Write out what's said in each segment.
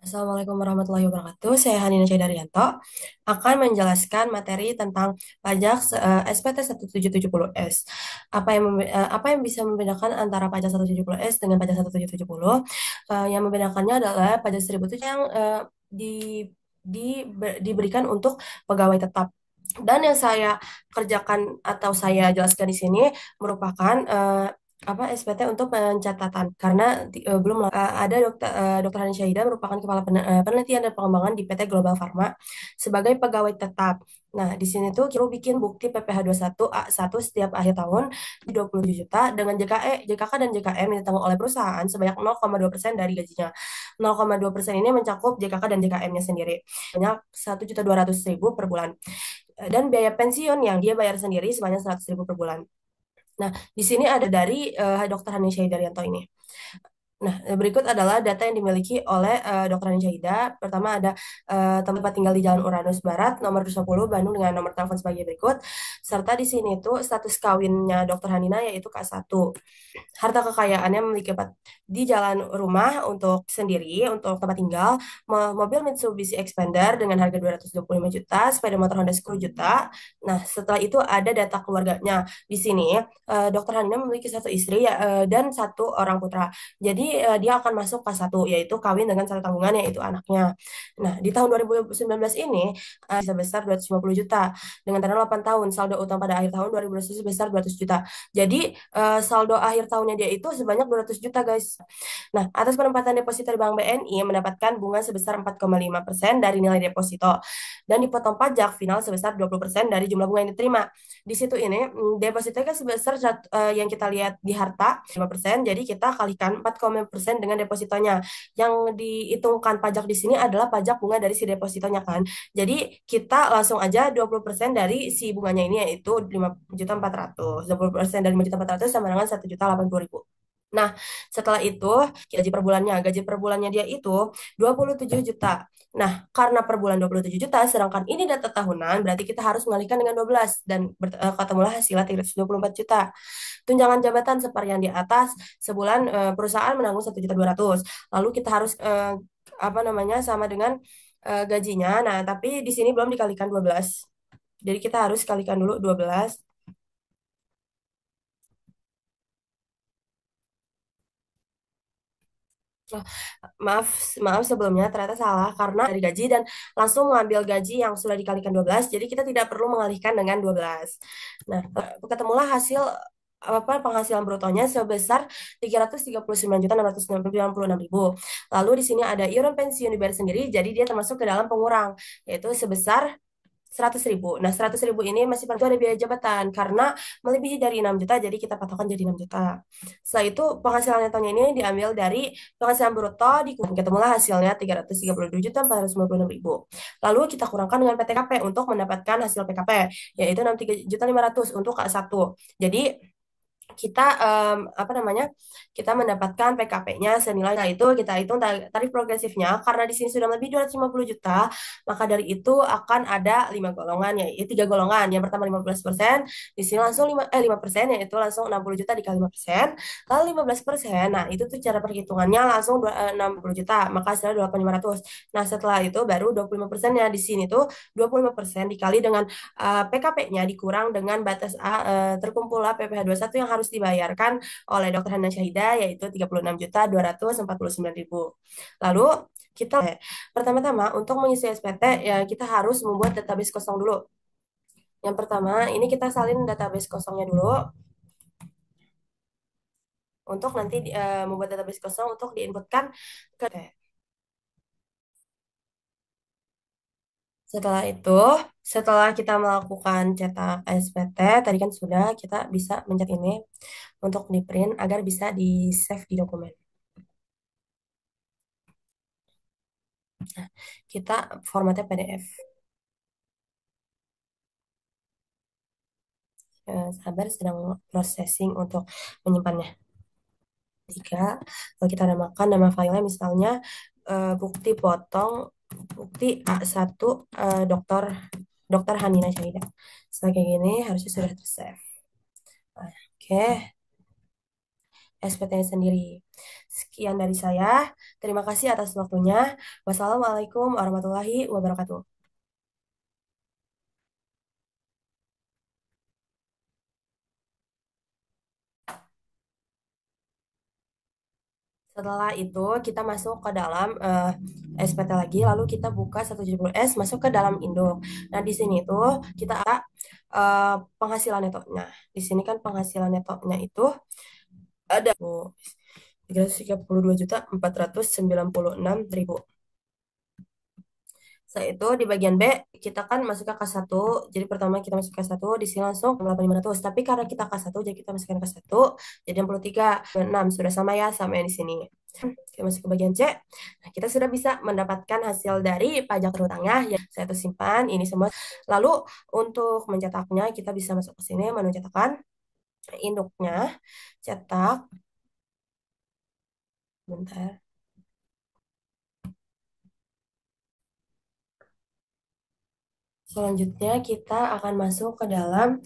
Assalamualaikum warahmatullahi wabarakatuh. Saya Hanina Daryanto akan menjelaskan materi tentang pajak SPT 1770S. Apa yang bisa membedakan antara pajak 170S dengan pajak 1770? Yang membedakannya adalah pajak 1000 itu yang diberikan untuk pegawai tetap. Dan yang saya kerjakan atau saya jelaskan di sini merupakan SPT untuk pencatatan karena belum ada Dr. Hani Syahida merupakan kepala penelitian dan pengembangan di PT Global Pharma sebagai pegawai tetap. Nah, di sini tuh kita bikin bukti PPh 21 A1 setiap akhir tahun di 27 juta dengan JKK dan JKM yang ditanggung oleh perusahaan sebanyak 0,2% dari gajinya. 0,2% ini mencakup JKK dan JKM-nya sendiri. Banyak 1.200.000 per bulan. Dan biaya pensiun yang dia bayar sendiri sebanyak 100.000 per bulan. Nah, di sini ada dari Dr. Hani Daryanto ini. Nah, berikut adalah data yang dimiliki oleh Dr. Hani Syahida. Pertama ada tempat tinggal di Jalan Uranus Barat, nomor 20 Bandung dengan nomor telepon sebagai berikut. Serta di sini itu status kawinnya Dr. Hanina yaitu K1. Harta kekayaannya memiliki di jalan rumah untuk sendiri, untuk tempat tinggal, mobil Mitsubishi Expander dengan harga 225 juta, sepeda motor Honda 10 juta. Nah, setelah itu ada data keluarganya. Di sini, Dr. Hanina memiliki satu istri dan satu orang putra. Jadi, dia akan masuk K1, yaitu kawin dengan satu tanggungan, yaitu anaknya. Nah, di tahun 2019 ini, sebesar 250 juta. Dengan tenor 8 tahun, saldo utang pada akhir tahun 2021 sebesar 200 juta. Jadi, saldo akhir tahunnya dia itu sebanyak 200 juta, guys. Nah, atas penempatan deposito di Bank BNI mendapatkan bunga sebesar 4,5% dari nilai deposito dan dipotong pajak final sebesar 20% dari jumlah bunga yang diterima. Di situ ini deposito kan sebesar yang kita lihat di harta 5%, jadi kita kalikan 4,5% dengan depositonya. Yang dihitungkan pajak di sini adalah pajak bunga dari si depositonya kan. Jadi kita langsung aja 20% dari si bunganya ini yaitu 5.400.000. 20% dari 5.400.000 sama dengan 1.080.000. Nah, setelah itu gaji per bulannya dia itu 27 juta. Nah, karena per bulan 27 juta, sedangkan ini data tahunan, berarti kita harus mengalihkan dengan 12 dan ketemulah hasilnya 324 juta. Tunjangan jabatan seperti yang di atas, sebulan perusahaan menanggung 1.200.000. Lalu kita harus sama dengan gajinya. Nah, tapi di sini belum dikalikan 12. Jadi kita harus kalikan dulu 12. Oh, maaf, maaf sebelumnya ternyata salah karena dari gaji dan langsung mengambil gaji yang sudah dikalikan 12, jadi kita tidak perlu mengalihkan dengan 12. Nah, ketemulah hasil penghasilan brutonya sebesar 339.696.000. Lalu di sini ada iuran pensiun dibayar sendiri, jadi dia termasuk ke dalam pengurang, yaitu sebesar 100.000. Nah, 100.000 ini masih perlu ada biaya jabatan karena melebihi dari 6 juta, jadi kita patokan jadi 6 juta. Setelah itu, penghasilan netonya ini diambil dari penghasilan bruto, ketemulah hasilnya 332.456.000. Lalu kita kurangkan dengan PTKP untuk mendapatkan hasil PKP, yaitu 63.500.000 untuk K1. Jadi, kita kita mendapatkan PKP-nya senilai. Nah, itu kita hitung tarif progresifnya karena di sini sudah lebih 250 juta, maka dari itu akan ada 5 golongan, yaitu 3 golongan. Yang pertama 15%, di sini langsung 5% yaitu langsung 60 juta dikali 5%, lalu 15%. Nah, itu tuh cara perhitungannya langsung 60 juta, maka hasilnya 8.500. Nah, setelah itu baru 25%-nya di sini tuh 25% dikali dengan PKP-nya dikurang dengan batas terkumpullah PPh 21 yang harus dibayarkan oleh Dr. Hana Syahida yaitu 36.249.000. Lalu kita pertama-tama untuk mengisi SPT ya kita harus membuat database kosong dulu. Yang pertama, ini kita salin database kosongnya dulu untuk nanti membuat database kosong untuk diinputkan ke. Setelah itu, setelah kita melakukan cetak SPT, tadi kan sudah kita bisa mencet ini untuk di print agar bisa di save di dokumen. Kita formatnya PDF. Sabar sedang processing untuk menyimpannya. Jika kalau kita namakan nama filenya misalnya bukti potong bukti A1 dokter dokter Hanina Syahida. Setelah kayak gini harusnya sudah tersave. Oke, SPT-nya sendiri. Sekian dari saya. Terima kasih atas waktunya. Wassalamualaikum warahmatullahi wabarakatuh. Setelah itu kita masuk ke dalam SPT lagi, lalu kita buka 170S masuk ke dalam induk. Nah, di sini tuh kita ada penghasilan netonya. Di sini kan penghasilan netonya itu ada 332.496.000. Setelah itu di bagian B kita kan masuk ke K1. Jadi pertama kita masuk ke K1 di sini langsung 8.500. Tapi karena kita K1 jadi kita masukkan K1 jadi 63 6 sudah sama ya sama yang di sini. Kita masuk ke bagian C. Nah, kita sudah bisa mendapatkan hasil dari pajak berhutangnya. Ya, saya tuh simpan ini semua. Lalu untuk mencetaknya kita bisa masuk ke sini menu cetakan induknya cetak bentar. Selanjutnya kita akan masuk ke dalam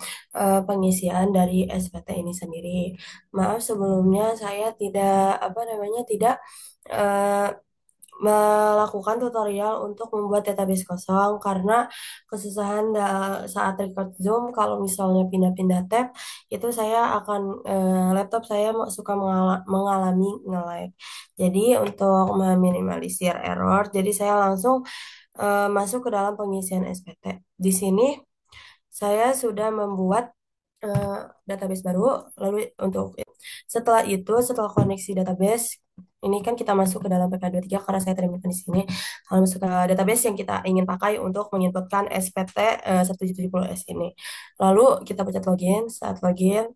pengisian dari SPT ini sendiri. Maaf sebelumnya saya tidak apa namanya tidak eh, melakukan tutorial untuk membuat database kosong karena kesusahan saat record Zoom kalau misalnya pindah-pindah tab itu saya akan laptop saya suka mengalami nge-lag. Jadi untuk meminimalisir error, jadi saya langsung masuk ke dalam pengisian SPT. Di sini saya sudah membuat eh, database baru. Lalu untuk setelah itu, setelah koneksi database, ini kan kita masuk ke dalam PK23 karena saya terminkan di sini. Kalau masuk ke database yang kita ingin pakai untuk menginputkan SPT 170S ini. Lalu kita pencet login. Saat login,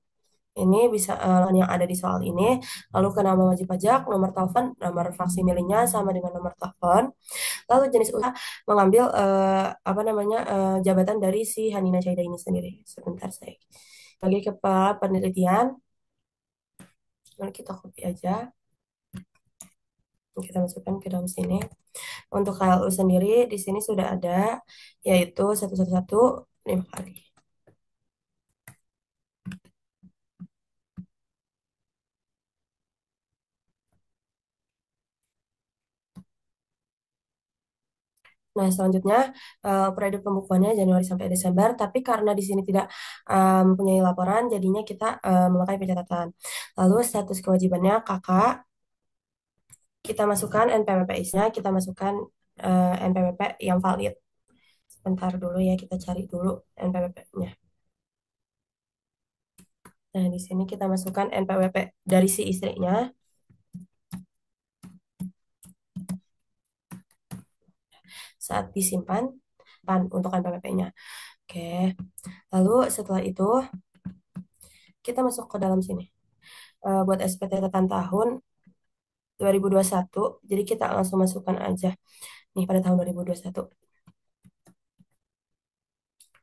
ini bisa yang ada di soal ini. Lalu ke nama wajib pajak, nomor telepon, nomor faksimilenya sama dengan nomor telepon. Lalu jenis usaha mengambil apa namanya jabatan dari si Hanina Caida ini sendiri. Sebentar saya bagi kepala penelitian, lalu kita copy aja, kita masukkan ke dalam sini. Untuk KLU sendiri di sini sudah ada, yaitu 111 5 kali. Nah, selanjutnya periode pembukuannya Januari sampai Desember, tapi karena di sini tidak mempunyai laporan, jadinya kita memakai pencatatan. Lalu status kewajibannya kakak, kita masukkan NPWP-nya, kita masukkan NPWP yang valid. Sebentar dulu ya, kita cari dulu NPWP-nya. Nah, di sini kita masukkan NPWP dari si istrinya. Saat disimpan, untuk NPWP-nya. Oke, lalu setelah itu kita masuk ke dalam sini. Buat SPT Tatan tahun 2021, jadi kita langsung masukkan aja nih pada tahun 2021.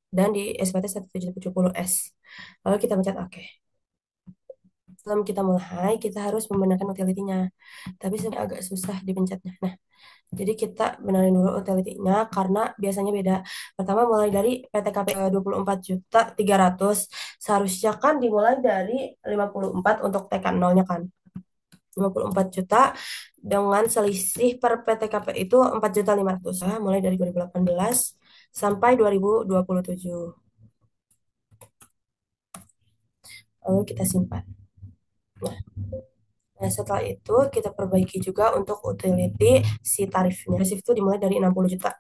Dan di SPT 1770S. Lalu kita pencet OK. Sebelum kita mulai, kita harus membenarkan utility-nya. Tapi sebenarnya agak susah dipencetnya. Nah, jadi kita benerin dulu utility-nya karena biasanya beda. Pertama mulai dari PTKP 24.300.000. Seharusnya kan dimulai dari 54 untuk TK 0-nya kan. 54 juta dengan selisih per PTKP itu 4.500.000 mulai dari 2018 sampai 2027. Lalu kita simpan. Nah, nah, setelah itu kita perbaiki juga untuk utility si tarifnya. Tarif itu dimulai dari 60 juta.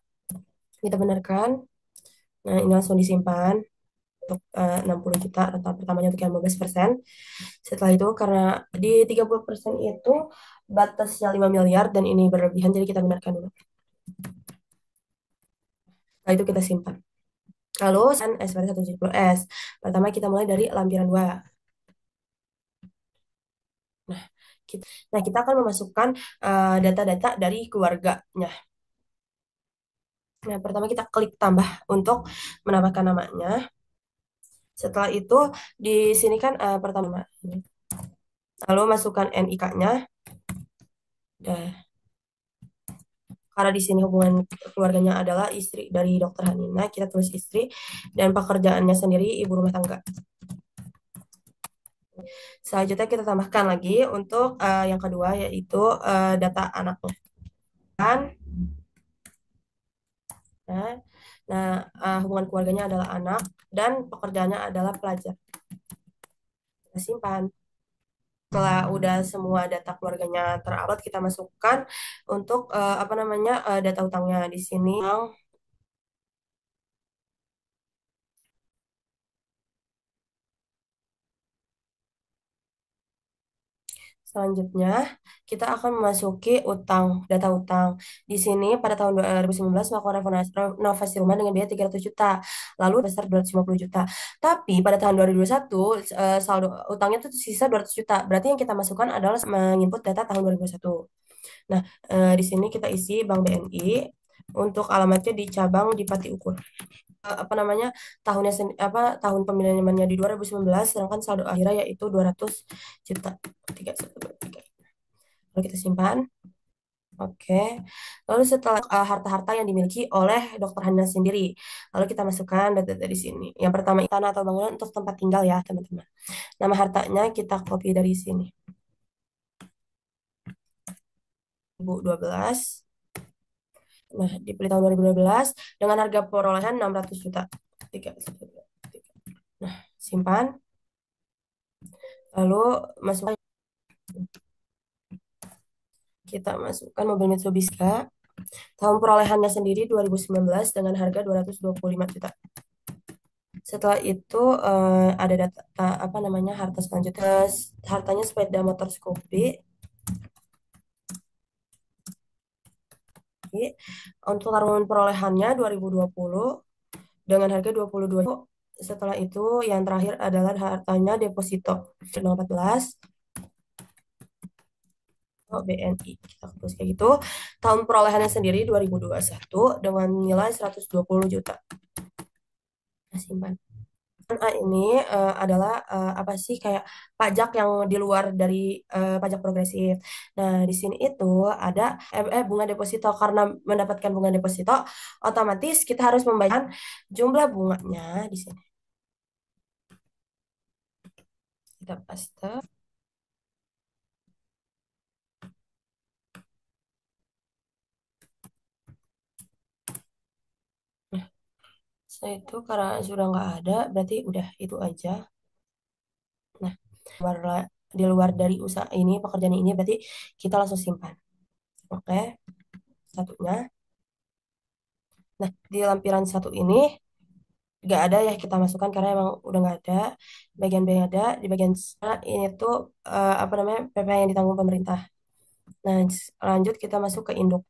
Kita benarkan. Nah, ini langsung disimpan untuk 60 juta rata pertamanya untuk yang 15%. Setelah itu karena di 30% itu batasnya 5 miliar dan ini berlebihan jadi kita benarkan dulu. Setelah itu kita simpan. Lalu SPT 170S. Pertama kita mulai dari lampiran 2. Nah, kita akan memasukkan data-data dari keluarganya. Nah, pertama kita klik tambah untuk menambahkan namanya. Setelah itu di sini kan pertama lalu masukkan NIK-nya. Karena di sini hubungan keluarganya adalah istri dari Dokter Hanina, kita tulis istri dan pekerjaannya sendiri ibu rumah tangga. Selanjutnya kita tambahkan lagi untuk yang kedua yaitu data anaknya kan. Nah, nah, hubungan keluarganya adalah anak dan pekerjaannya adalah pelajar. Kita simpan. Setelah udah semua data keluarganya terupload, kita masukkan untuk apa namanya data utangnya di sini. Selanjutnya, kita akan memasuki data utang. Di sini pada tahun 2019 melakukan renovasi rumah dengan biaya 300 juta, lalu besar 250 juta. Tapi pada tahun 2021 saldo utangnya itu sisa 200 juta. Berarti yang kita masukkan adalah menginput data tahun 2021. Nah, di sini kita isi Bank BNI untuk alamatnya di cabang di Pati Ukur. Apa namanya tahun pemilihannya di 2019 sedangkan saldo akhirnya yaitu 200 juta. 3123. Lalu kita simpan. Oke. Lalu setelah harta-harta yang dimiliki oleh Dokter Hana sendiri, lalu kita masukkan data-data di sini. Yang pertama tanah atau bangunan untuk tempat tinggal ya teman-teman. Nama hartanya kita copy dari sini. 2012. Nah, dibeli tahun 2012 dengan harga perolehan 600 juta. 3, 1, 2, 3. Nah, simpan. Lalu masuk kita masukkan mobil Mitsubishi. Tahun perolehannya sendiri 2019 dengan harga 225 juta. Setelah itu ada data apa namanya harta selanjutnya. Hartanya sepeda motor Scoopy. Untuk tahun perolehannya 2020 dengan harga 22 juta. Setelah itu yang terakhir adalah hartanya deposito 014 BNI. Kita hapus kayak gitu. Tahun perolehannya sendiri 2021 dengan nilai 120 juta. Nah, simpan. Ini adalah apa sih kayak pajak yang di luar dari pajak progresif. Nah, di sini itu ada bunga deposito. Karena mendapatkan bunga deposito, otomatis kita harus membayar jumlah bunganya di sini. Kita paste. Nah, setelah itu karena sudah nggak ada, berarti udah itu aja. Nah, di luar dari usaha ini, pekerjaan ini, berarti kita langsung simpan. Oke, satunya. Nah, di lampiran satu ini nggak ada ya kita masukkan karena emang udah nggak ada. Bagian B yang ada di bagian ini tuh apa namanya PPh yang ditanggung pemerintah. Nah, lanjut kita masuk ke induk.